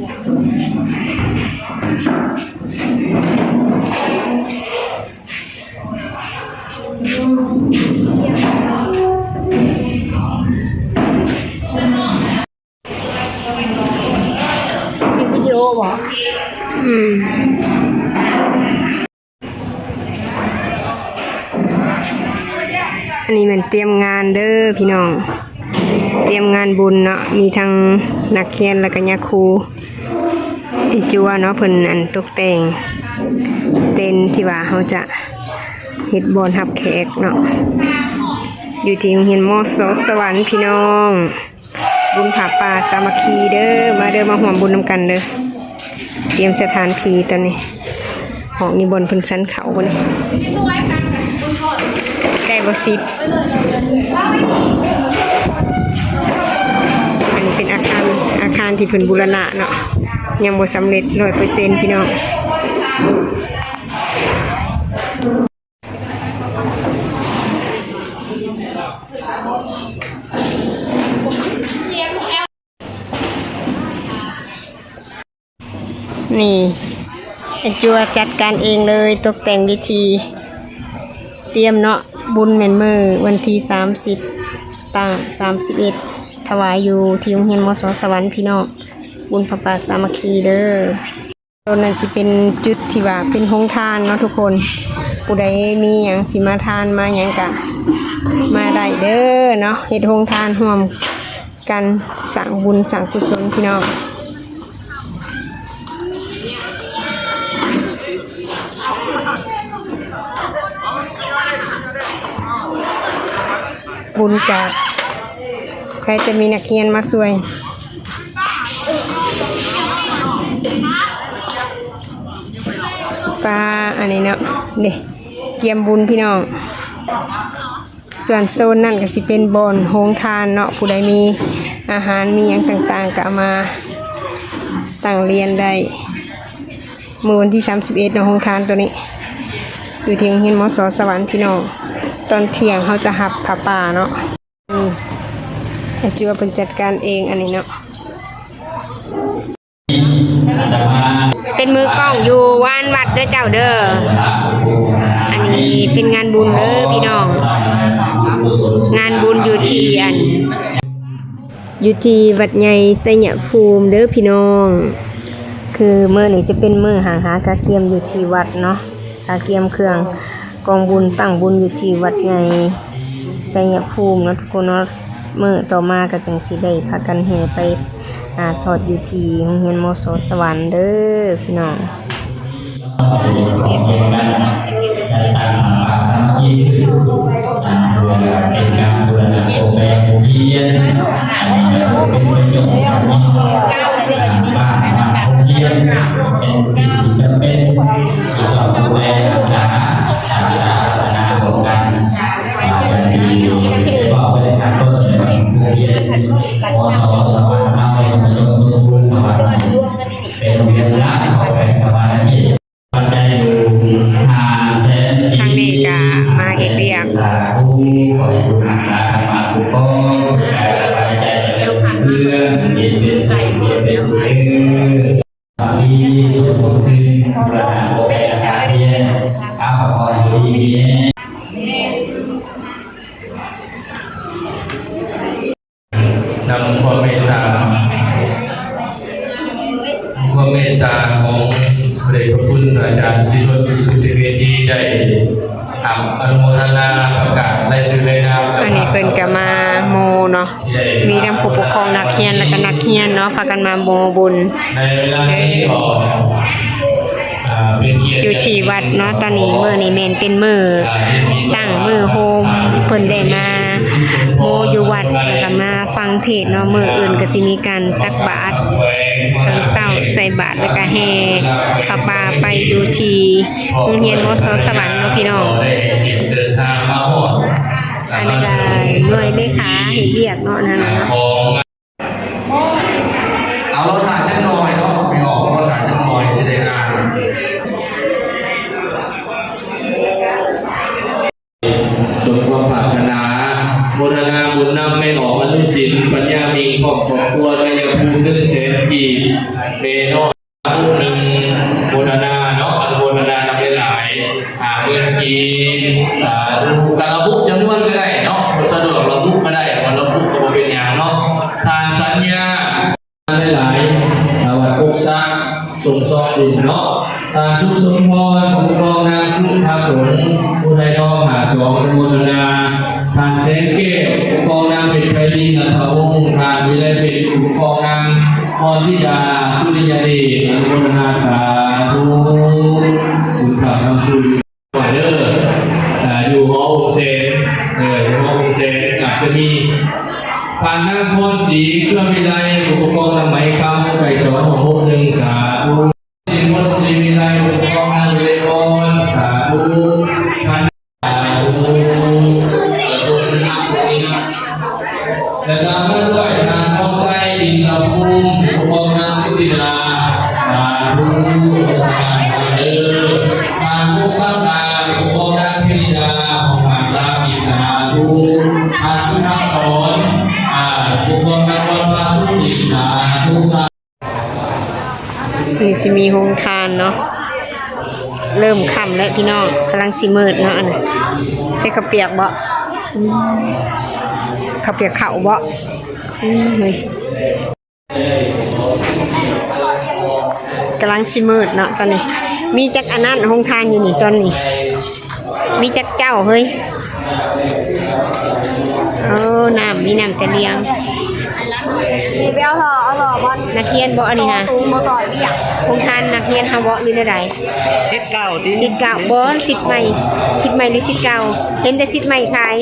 วิดีโอบ่อันนี้มันเตรียมงานเด้อพี่น้องเตรียมงานบุญเนาะมีทั้งนักเรียนและก็ญาติครูไอ้จัวเนาะเพิ่นอันตกแต่งเต็นที่ว่าเขาจะเฮ็ดบอนรับแขกเนาะอยู่ที่โรงเรียนมอสสวรรค์พี่น้องบุญผาป่าสามัคคีเด้อมาเด้อมาร่วมบุญนำกันเด้อเตรียมสถานที่ตอนนี้ห้องนี้บนเพิ่นชั้นเขาบ่นี่ได้บ่สิบอันนี้เป็นอาคารที่เพิ่นบูรณะเนาะยังบ่สำเร็จ 100% พี่น้องนี่ไอ้จัวจัดการเองเลยตกแต่งวิธีเตรียมเนาะบุญแม่นมื้อวันที่30ตั้ง31ถวายอยู่ที่โรงเรียนมสสวรรค์พี่น้องบุญพระป่าสามัคคีเด้อตรงนั้นสิเป็นจุดที่ว่าเป็นโรงทานเนาะทุกคนผู้ใดมีหยังสิมาทานมาหยังก็มาได้เด้อเนาะเฮ็ดโรงทานร่วมกันสร้างบุญสร้างกุศลพี่น้องบุญจากใครจะมีนักเรียนมาช่วยปลาอันนี้เนาะเด็กเตรียมบุญพี่น้องส่วนโซนนั่นก็สิเป็นบ่อนโรงทานเนาะผู้ใดมีอาหารมีอย่างต่างๆก็มาตั้งเรียนได้เมื่อวันที่31เนาะโรงทานตัวนี้อยู่ที่โรงเรียนมสสวรรค์พี่น้องตอนเที่ยงเขาจะหับผ้าป่าเนาะไอ้จัวเป็นจัดการเองอันนี้เนาะเป็นมือกล้องอยู่ว่านวัดเด้อเจ้าเด้ออันนี้เป็นงานบุญเด้อพี่น้องงานบุญอยู่ที่วัดใหญ่ไสยภูมิเด้อพี่น้องคือเมื่อนี้จะเป็นมื้อหากาเกียมอยู่ที่วัดเนาะกาเกียมเครื่องกองบุญตั้งบุญอยู่ที่วัดใหญ่ไสยภูมิเนาะทุกคนเนาะมื้อต่อมาก็จังสิได้พากันแห่ไปทอดอยู่ที่โรงเรียนมสสวรรค์เด้อพี่น้องเป็นการบูรณะโรงแรมโรงเรียนเป็นประโยชน์ของบ้านโรงเรียนเป็นสิ่งที่จำเป็นที่เราดูแลรักษาศาสนาของการที่ก็บริการต้นแบบโรงเรียนมสสวรรค์น้อยสยมสมบูรณ์สวรรค์เป็นโรงเรียนรักของแห่งสวรรค์นี่มันได้อยู่ทางเส้นทางนี้ก็มาเฮ็ดเวียกสาธุขอให้บุญรักษามาทุกคนสุขสบายใจเพื่อนเย็นเป็นสุขเย็นเป็นสุขที่สุขขึ้นประทานโอเปร่าการเรียนข้าวพออยู่ดีนำความเมตตาของพระเดชพระคุณอาจารย์ศิริวัฒน์สุติเวทีได้ทำอนุโมทนาประกาศในชื่อในนามอันนี้เป็นกมาโมเนาะมีทั้งผู้ปกครองนักเรียนและก็นักเรียนเนาะพากันมาโมบุญในเวลานี้ก็อยู่ที่วัดเนาะตอนนี้มื้อนี้แม่นเป็นมื้อตั้งมื้อโฮมเพิ่นได้มาโมอยู่วัดแล้วก็มาฟังเทศน์เนาะมื้ออื่นก็สิมีการตักบาตรตอนเช้าใส่บาตรแล้วก็แห่ผ้าป่าไปอยู่ที่โรงเรียนมสสวรรค์เนาะพี่น้องอันนี้ก็หน่วยเลขาเฮ็ดเวียกเนาะนั่นเนาะเอาเราถ่ายจังหน่อยเนาะไม่ออกเราถ่ายจังหน่อยจะได้งานส่วนความปรารถนาบุญงามบุญน ำไม่ออกอนุสินปัญญามีครอบครัวชัยภูมิ100,000 กีบเมโนผู้หนึ่งโบนานาเนาะโบนานาทำได้หลายเมืองจีนสาธุการระบุจำนวนก็ได้เนาะสะดวกระบุก็ได้วันระบุก็เป็นอย่างเนาะทานสัญญาได้หลายวัดกุศลส่งซองบุญเนาะทานสุสมพรคุ้มครองนางสุภาสนผู้ใดน้องหาสองโบนาทานเซนเก้คุ้มครองนางเป็นไพลินอัฐวงศ์ทานวิไลเพชรคุ้มครองนางพรธิดาสุริยเดชอนุโมทนาสาธุคุณขับนำสู่หวายเดอร์อยู่หอองเซนอยู่หอองเซนอาจจะมีผ่านนางพรศรีเครื่องวิไลอุปกรณ์นำไหมคำไก่สอนของ6 1สาธุสินพรศรีวิไลอุปกรณ์นางวิไลพรสาธุท่านสาธุและตามมาด้วยนางทองไส้ดินละภูมิอุปกรณ์นางสุธิดาสาธุทานเดอร์ทานพวกสร้างนาอุปกรณ์นางพิดาของหาสามีสาธุทานพุทธสอนอุปกรณ์นางวันพาสุธิสาธุ นี่สิมีโฮงทานเนาะเริ่มค่ำแล้วพี่น้องกำลังสิมืดเนาะอันให้ข้าวเปียกบ่ข้าวเปียกข้าวบ่เฮ้ยกำลังสิมืดเนาะตอนนี้มีจักอันนั้นโฮงทานอยู่นี่ตอนนี้มีจักเจ้าเฮ้ยน้ำมีน้ำแต่เลี้ยงมีเปรี้ยวเอาหล่อบอล นักเรียนบ่อันนี้นะ ตูมาต่อยเบี้ย โครงการนักเรียนฮาวะหรือใด ชิดเก้าดิ สิทธิ์เก่าบ่สิทธิ์ใหม่หรือสิทธิ์เก่าเห็นแต่สิทธิ์ใหม่ขาย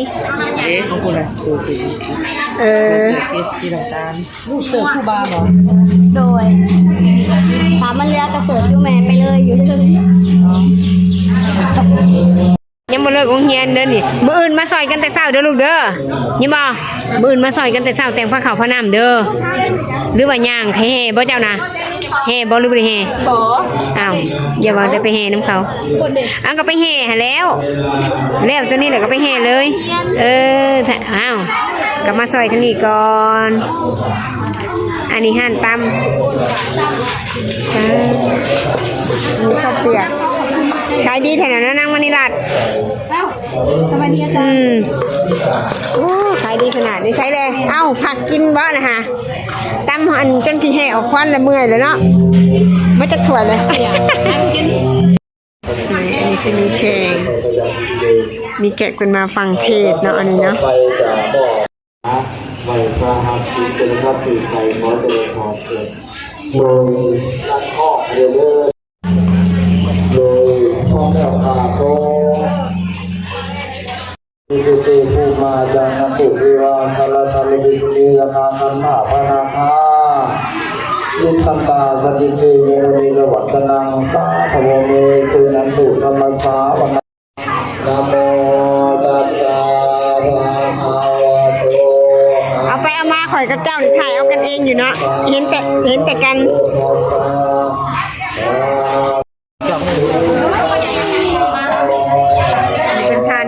ของคุณอะไรตัวสี เออ สีน้ำตาลลูกเสิร์ฟคู่บาร์เหรอ โดยถามมันเรียกกระเสิร์ฟยูแมนไปเลยอยู่เลย ยังบ่เลิกโรงเรียนเด้อนี่มื้ออื่นมาซอยกันแต่เช้าเด้อลูกเด้อยินบ่มื้ออื่นมาซอยกันแต่เช้าแต่งผ้าขาวผ้าน้ำเด้อหรือว่าย่างแห่บ่เจ้านะแห่บ่หรือบ่ได้แห่ โบ อ้าวอย่าว่าได้ไปแห่น้ำเขา คนเด็ก อ้าวก็ไปแห่หาแล้วตัวนี้แหละก็ไปแห่เลย อ้าวก็มาซอยกันนี่ก่อนอันนี้ห่านตำมีข้าวเปียกขายดีแถวนั้นนางมณีรัตน์ เอ้าสวัสดีอาจารย์ โอ้ขายดีขนาดนี้ใช้เลยเอ้าผักกินบ่นะฮะตำหันจนที่แห่ออกควันละเมื่อยเลยเนาะไม่จะถั่วเลยอันนี้สิมีแขกมีแขกคนมาฟังเทศเนาะอันนี้เนาะ ไปจากบ่อไปพระหัตถ์ที่เป็นพระปีไทยขอเจริญพรเกิดโดยรักข้อเรือโดยพ่อแม่ขาโตมีเจผู้มาจากนักสุริวาทาราทารินีราคาธรรมะพนาคาลิขันตาสติเจโยนิรวัตนังสาธโมเมสุนันตุธรรมสาวันนะโมตัสสะภะคะวะโต เอาไปเอามาข่อยกับเจ้าหรือถ่ายเอากันเองอยู่เนาะเห็นแต่กันเป็นพัน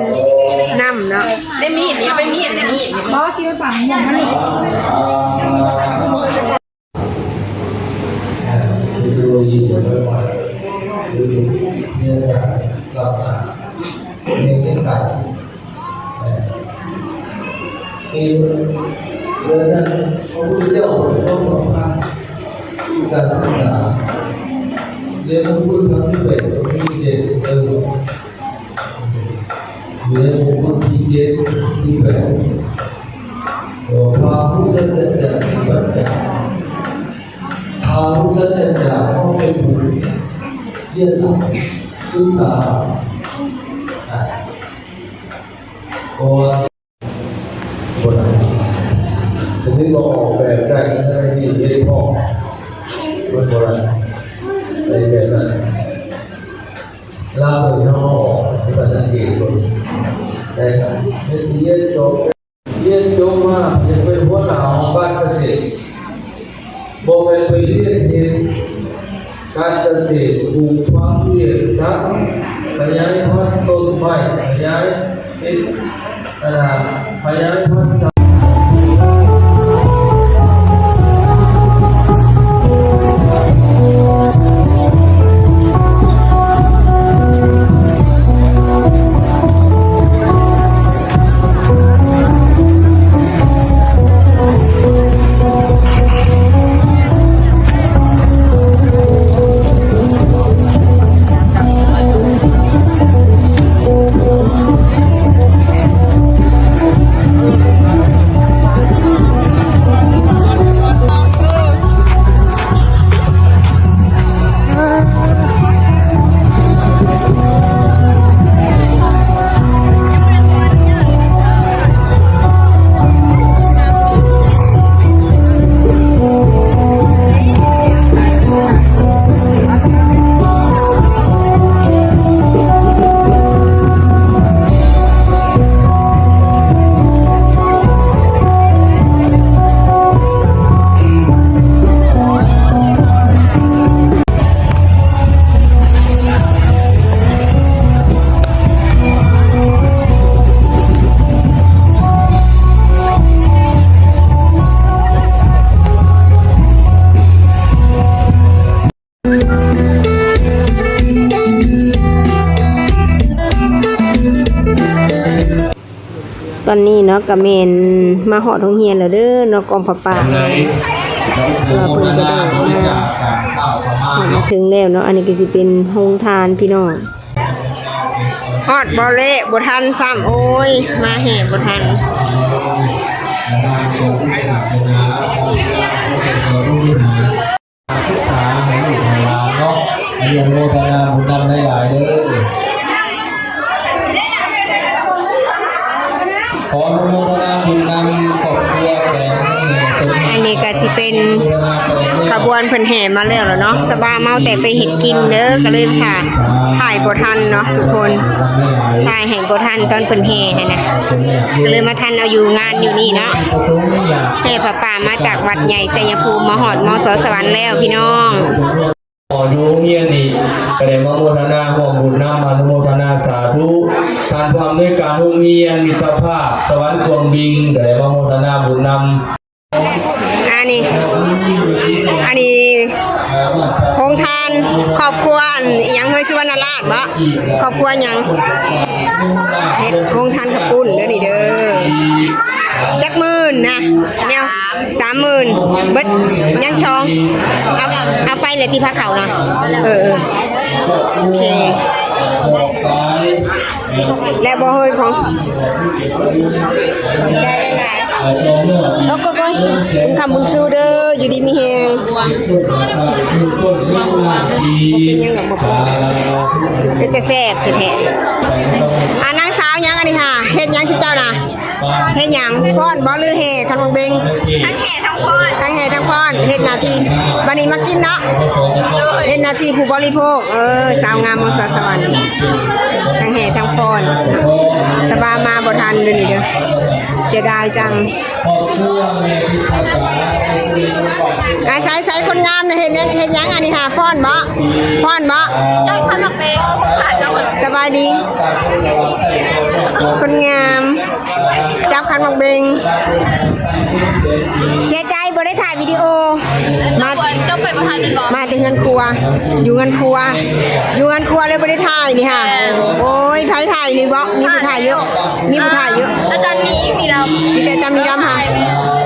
น้ำเนาะ ได้มีดเนี่ยเป็นมีดในมีดบอสซีไปฝังอย่างนั้นเลย Dia mengumpul satu baik, tapi dia mengumpul tiga tiba. Pelaku saja dibaca, pelaku saja orang ibu dia tak susah. Orang orang, jadi kalau berkat dari dia pun orang. Đây là lao về nó và là gì rồi đây nên yên chỗ mà những cái hoa nào ban cái gì bộ cái suy liên thiên các cái gì cùng thoáng liền sáng cái nhái thoáng tôn phải cái nhái là phải nhái thoáng อนนี้เนาะก็แม่นมาฮอดโรงเรียนแล้วเด้อเนาะกองผ้าป่า เลย เราเพิ่นก็ได้มาถึงแล้วเนาะอันนี้ก็สิเป็นโรงทานพี่น้องฮอดบ่เละบ่ทันซ้ำโอ้ยมาแห่บ่ทัน ศึกษาให้ลูกให้หลานเนาะเรียนโมทนาบุญนำได้หลายเด้อขออนุโมทนาบุญนำครอบครัวแก่อันนี้ก็สิเป็นขบวนเพิ่นแห่มาแล้วเนาะสบาเมาแต่ไปเฮ็ดกินเด้อก็เลยค่ะถ่ายบ่ทันเนาะทุกคนถ่ายให้บ่ทันตอนเพิ่นแห่ให้นะก็เลยมาทันเอาอยู่งานอยู่นี่เนาะแห่พระป่ามาจากวัดใหญ่ชัยภูมิมาฮอดมส.สวรรค์แล้วพี่น้อง อยู่เมียนี่ก็ได้มาโมทนาร่วมบุญนำอนุโมทนาสาธุท่านผู้อำนวยการโรงเรียนมิตรภาพสวรรค์ควงบิงก็ได้มาโมทนาบุญนำ อันนี้โรงทานครอบครัวอันอิหยังเฮ้ยสุวรรณราชบ่ครอบครัวหยังโรงทานกระปุ่นเด้อนี่เด้อจักหมื่นนะแมว30,000เบิดยังชองเอาไปเลยที่พระเขานะโอเคแล้วบ่เฮ้ยของได้แล้วก็คำบุญสู้เด้ออยู่ดีมีแฮงก็จะแซ่บคือแท้นางสาวยังอันนี้ค่ะเฮ็ดยังชุดเจ้าน่ะเฮ็ดยังฟ้อนบ่หรือแห่คันวงเบงทั้งแห่ทั้งฟ้อนทั้งแห่ทั้งฟ้อนเฮ็ดหน้าที่บัดนี้มากินเนาะเฮ็ดหน้าที่ผู้บริโภคสาวงามมส.สวรรค์ทั้งแห่ทั้งฟ้อนสบามาบ่ทันเลยนี่เด้อเสียดายจังสายคนงามเนี่ยเห็นยังอันนี้ค่ะฟ้อนบ่เจ้าขนมเบงสบายดีคนงามจับขันหมากเบงเสียใจบ่ได้ถ่ายวิดีโอมาก็ไปประทานเป็นบ่มาถึงเงินครัวอยู่เงินครัวเลยบ่ได้ถ่ายนี่ค่ะโอ้ยไผถ่ายนี่บ่มีผู้ถ่ายเยอะอาจารย์มีดำมีแต่จำมีดำค่ะ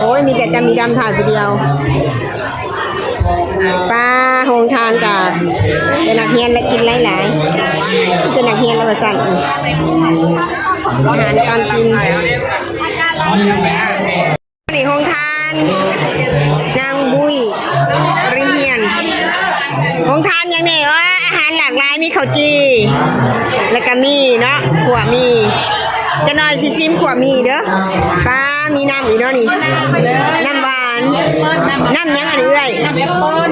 โอ้ยมีแต่จำมีดำถ่ายผู้เดียวป้าโฮงทานกับเป็นนักเรียนและกินหลายๆเป็นนักเรียนแล้วก็สั่นอาหารการกินนี่โฮงทานนางบุ้ยเรียนโฮงทานอย่างนี้อาหารหลากหลายมีข้าวจีแล้วก็มีเนาะขั่วมีจะน้อยซิซิมขั่วมีเด้อป้ามีน้ำอีกเนาะนี่น้ำหวานน้ำยังอันนี้เลย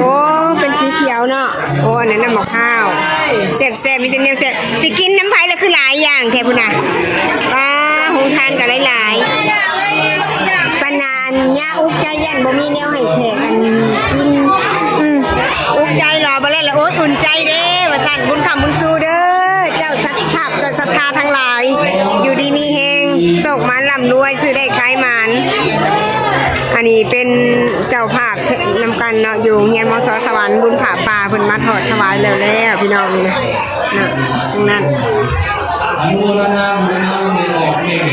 โอ้เป็นสีเขียวเนาะโอ้อันนั้นน้ำมะพร้าวแซ่บมีแต่เนื้อแซ่บสิกินน้ำไผ่แล้วคือหลายอย่างแทบุญนะป้าหูทานกับหลายปนานย่าอุกใจยันบ่มีแนวให้แขกกันกินอุกใจรอบ่เล่นแล้วโอ๊ยอุ่นใจเด้ว่าสั่นบุญคำบุญสู้เด้อเจ้าศรัทธาทั้งหลายอยู่ดีมีแฮงโศกมันร่ำรวยซื้อได้ขายมันอันนี้เป็นเจ้าภาพนำกันเนาะอยู่เฮียนมส.สวรรค์บุญผาป่าเพิ่นมาทอดถวายแล้วพี่น้องนี่นะตรงนั้นอนุโมทนาบุญนำในออกเพลง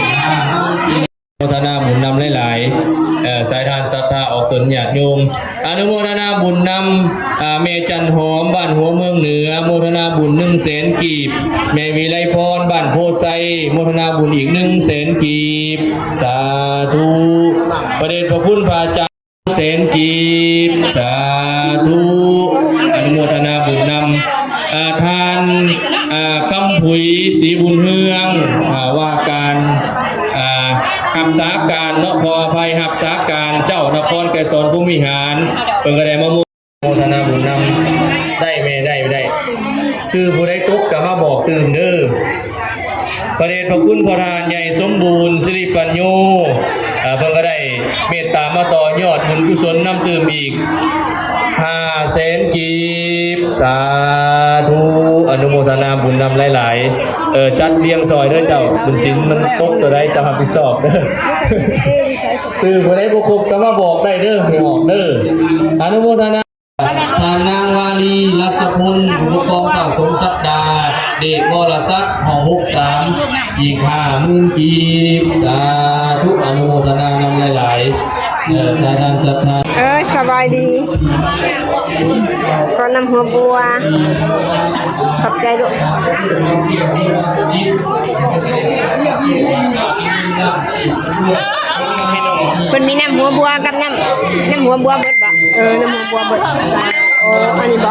โมทนาบุญนำหลายๆสายทานศรัทธาออกตนญาติโยมอนุโมทนาบุญนำเมจันหอมบ้านหัวเมืองเหนือโมทนาบุญ100,000 กีบแม่วิไลพรบ้านโพไซโมทนาบุญอีก100,000 กีบสาธุประเดชพระคุณพระอาจารย์100,000 กีบสาธุอนุโมทนาบุญนำทานคำผุยศรีบุญเฮืองว่าการหักษาการเนาะขออภัยหักษาการเจ้านครไกรสอนผู้มีหารเพิ่นก็ได้มาโมทนาบุญนำได้ไม่ได้ชื่อผู้ใดตกก็มาบอกตื่นเด้อประเดชพระคุณพระทานใหญ่สมบูรณ์สิริปัญโยเพิ่นก็ได้เมตตามาต่อยอดบุญกุศลนำตื่มอีก500,000 กีบสาธุอนุโมทนาบุญนำหลายๆจัดเลี้ยงซอยเด้อเจ้าบุญศีลมันตกตัวใดจะรับผิดชอบเด้อสื่อผู้ใดบ่ครบก็มาบอกได้เด้อให้ออกเด้ออนุโมทนาทานนางวาลีรัศพลผู้กองเจ้าสมศักดาเดชวรศักดิ์หอ63อีก50,000 กีบสา สานังสัพพะ สบายดีก็นำหัวบัวขอบใจลูกคนมีน้ำหัวบัวกับน้ำหัวบัวเบิดบ่น้ำหัวบัวเบิดโอ้อันนี้บ่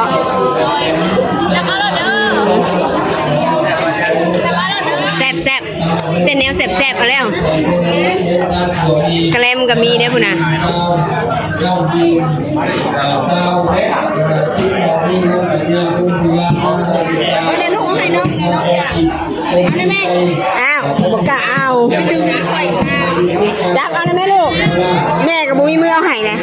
แซ่บเต้นแนวแซ่บเอาแล้วกระเลมก็มีเด้อพุ่นน่ะเอาเลยลูกให้น้องเอาได้ไหมอ้าวบอกกะเอาจับเอาได้ไหมลูกแม่กับบุ้มีมือเอาให้นะ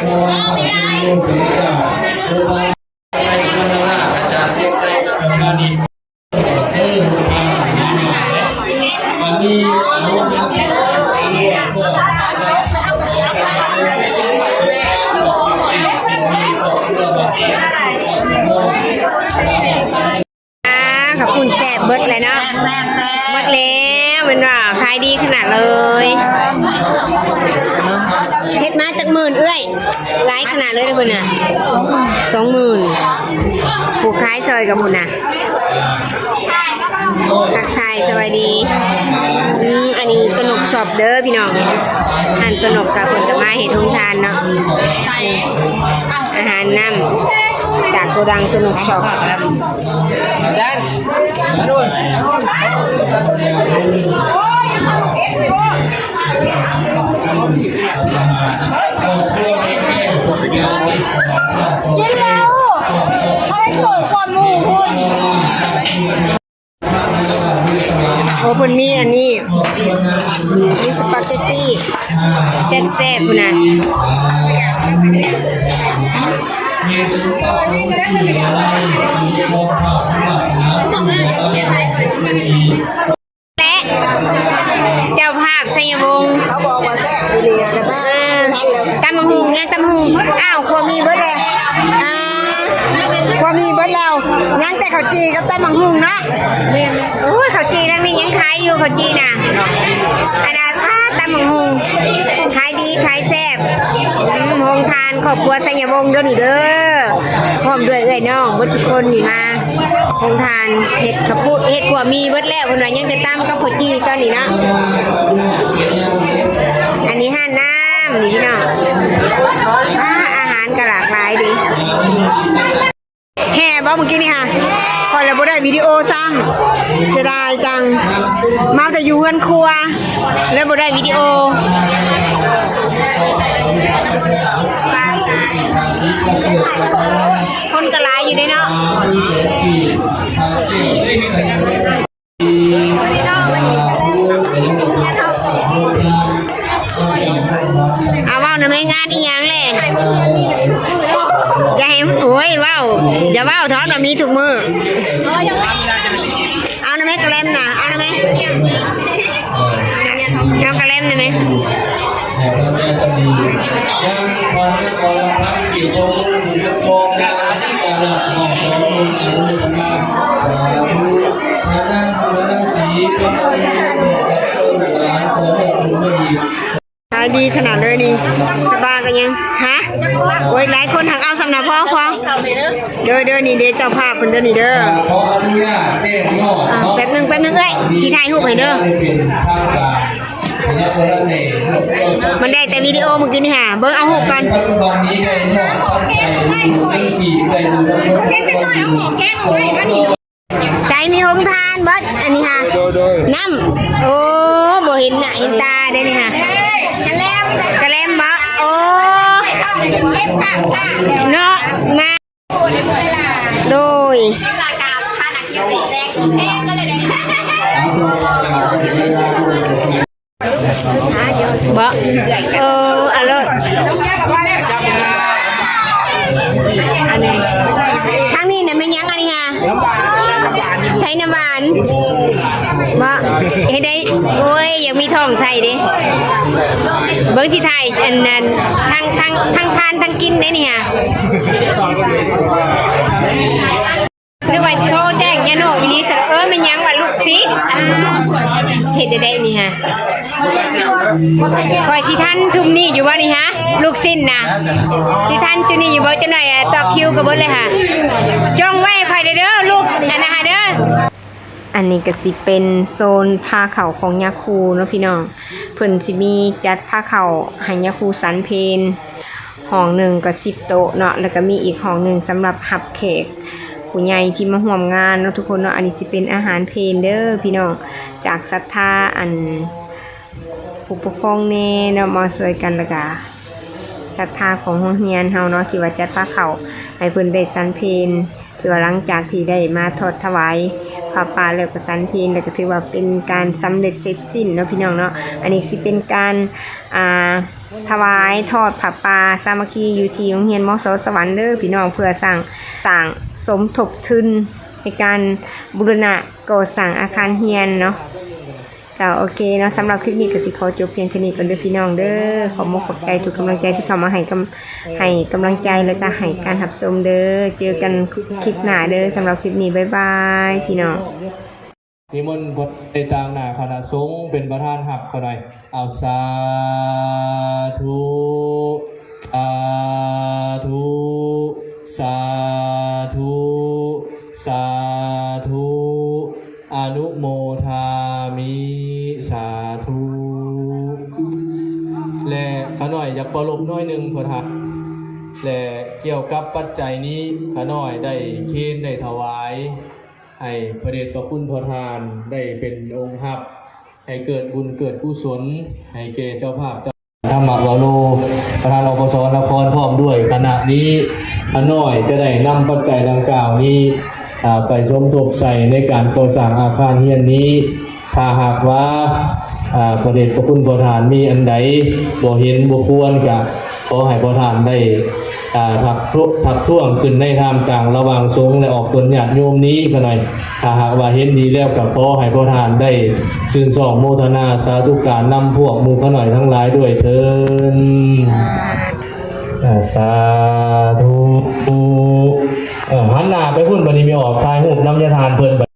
ขอบคุณแซ่บเบิดเลยเนาะเบิดแล้วมันว่าขายดีขนาดเลยเฮ็ดมาจาก10,000เอ้ยหลายขนาดเลยนะพุ่นน่ะ20,000ผู้ขายซอยกับพุ่นน่ะทักทายสวัสดีอันนี้ตนกสอบเด้อพี่น้องอันตนกกับผลไม้เห็ดทุ่งทานเนาะอาหารน้ำจากโกดังตนกสอบกินแล้วให้เกิดความมูคุณ โอ้คนมีอันนี้มีสปาเกตตี้แซ่บๆพุ่นน่ะและเจ้าภาพชัยวงศ์เขาบอกว่าแซ่บดีๆนะบ้านตำบักหุ่งยังตำบักหุ่งอ้าวควมีเบิดแล้วควมีเบิดแล้วยังแต่ข้าวจีกับตำบักหุ่งเนาะโอ้ยข้าวจีทั้งนี้ยังขายอยู่ข้าวจีน่ะอันนั้นตำบักหุ่งขายดีขายแซ่บโรงทานครอบครัวชัยวงศ์เด้อนี่เด้อพร้อมด้วยเอ้ยน้องเบิดทุกคนนี่มาโรงทานเห็ดข้าวปุ้นเห็ดขัวมีเบิดแล้วเพิ่นว่ายังแต่ตำกับข้าวจีตอนนี้นะอันนี้ห้าน้ำนี่พี่น้องอาหารก็หลากหลายดีแห่บ่เมื่อกี้นี่ค่ะพอแล้วบ่ได้วิดีโอซ้ำเสียดายจังมาแต่อยู่เฮือนครัวแล้วบ่ได้วิดีโอคนก็หลายอยู่เด้เนาะเอาว่านะไม่งานอีหยังเลยอย่าให้โอ้ยว้าวอย่าว้าวทอดแบบมีถุงมือเอานะแม่กระเล่มนะเอานะแม่เอากระเล่มนะแม่ขายดีขนาดเลยนี่สบายกันยังฮะโอ้ยหลายคนหักเอาสำนักพ่อเด้อนี่เด้เจ้าภาพเพิ่นเด้อนี่เด้อขออนุญาตแจ้งยอด แป๊บนึงเอ้ยสิถ่ายรูปให้เด้อมันได้แต่วิดีโอเมื่อกี้นี่ค่ะเบิ่งเอารูปกันตอนนี้ได้ยอดตั้งใจดูกี่ใจดูใส่มีโรงทานเบิดอันนี้ค่ะน้ำโอ้บ่เห็นหน้าเห็นตาได้นี่ค่ะกระแลมบ่โอ้เนาะมาโดยบ่อันนี้ทางนี้เนี่ยไม่ยั้งอันนี้ค่ะใช้น้ำหวานบ่เฮ็ดได้โอ้ยยังมีทองใส่ดิเบิ่งที่ไทยอันนั้นทั้งทานทั้งกินได้นี่ค่ะ นึกว่าโทรแจ้งยาโนอีลิสมันยังว่าลูกศิษย์เฮ็ดได้นี่ฮะคอยสิท่านชุมนี่อยู่บ่นี่ฮะลูกศิษย์นะสิท่านจุนี่อยู่บ่จังได๋ต่อคิวก็เบิดเลยค่ะจ้องไว้ไผเด้อลูกอันนะคะเด้ออันนี้ก็สิเป็นโซนผ้าเข่าของยาคูเนาะพี่น้องเพิ่นสิมีจัดผ้าเข่าให้ยาคูสันเพนห้องหนึ่งก็10 โต๊ะเนาะแล้วก็มีอีกห้องหนึ่งสำหรับรับแขกผู้ใหญ่ที่มาร่วมงานเนาะทุกคนเนาะอันนี้สิเป็นอาหารเพนเด้อพี่น้องจากศรัทธาอันผู้ปกครองแน่เนาะมาช่วยกันแล้วก็ศรัทธาของโรงเรียนเฮาเนาะที่ว่าจัดผ้าเข่าให้เพิ่นได้สันเพนถือว่าหลังจากที่ได้มาทอดถวายผ้าป่าแล้วก็สันเพนแล้วก็ถือว่าเป็นการสำเร็จเสร็จสิ้นเนาะพี่น้องเนาะอันนี้สิเป็นการถวายทอดผ้าป่าสามัคคีอยู่ที่โรงเรียนมส.สวรรค์เด้อพี่น้องเพื่อสร้างสมทบทุนในการบูรณะก่อสร้างอาคารเรียนเนาะจ้าโอเคเนาะสำหรับคลิปนี้ก็สิขอจบเพียงเท่านี้ก่อนเด้อพี่น้องเด้อขอมขอบใจทุกกำลังใจที่เข้ามาให้กำลังใจแล้วก็ให้การรับชมเด้อเจอกันคลิปหน้าเด้อสำหรับคลิปนี้บ๊ายบายพี่น้อง นิมนต์พระในตามหน้าคณะสงฆ์เป็นประธานหับเขาหน่อยเอาสาธุสาธุสาธุสาธุอนุโมทามิสาธุและขาหน่อยอยากประลบน้อยหนึ่งพอทักและเกี่ยวกับปัจจัยนี้ขาหน่อยได้เค้นได้ถวายให้พระเดชพระคุณพระทานได้เป็นองค์ฮับให้เกิดบุญเกิดกุศลให้แก่เจ้าภาพธรรมวโรประธานอบสนครพร้อมด้วยคณะนี้ขาหน่อยจะได้นำปัจจัยดังกล่าวนี้ไปสมทบใส่ในการก่อสร้างอาคารเฮียนนี้ถ้าหากว่าพระเดชพระคุณพระทานมีอันใดบ่เห็นบ่ควรก็ขอให้พระทานได้ทักท้วงขึ้นในทางกลางระหว่างสงฆ์และออกตนญาติโยมนี้กันหน่อยถ้าหากว่าเห็นดีแล้วก็ขอให้พระทานได้ชื่นชมโมทนาสาธุการนำพวกหมู่เขาหน่อยทั้งหลายด้วยเถิดสาธุหันหน้าไปพุ่นบัดนี้มีออกทายรูปน้ำยาทานเพิ่น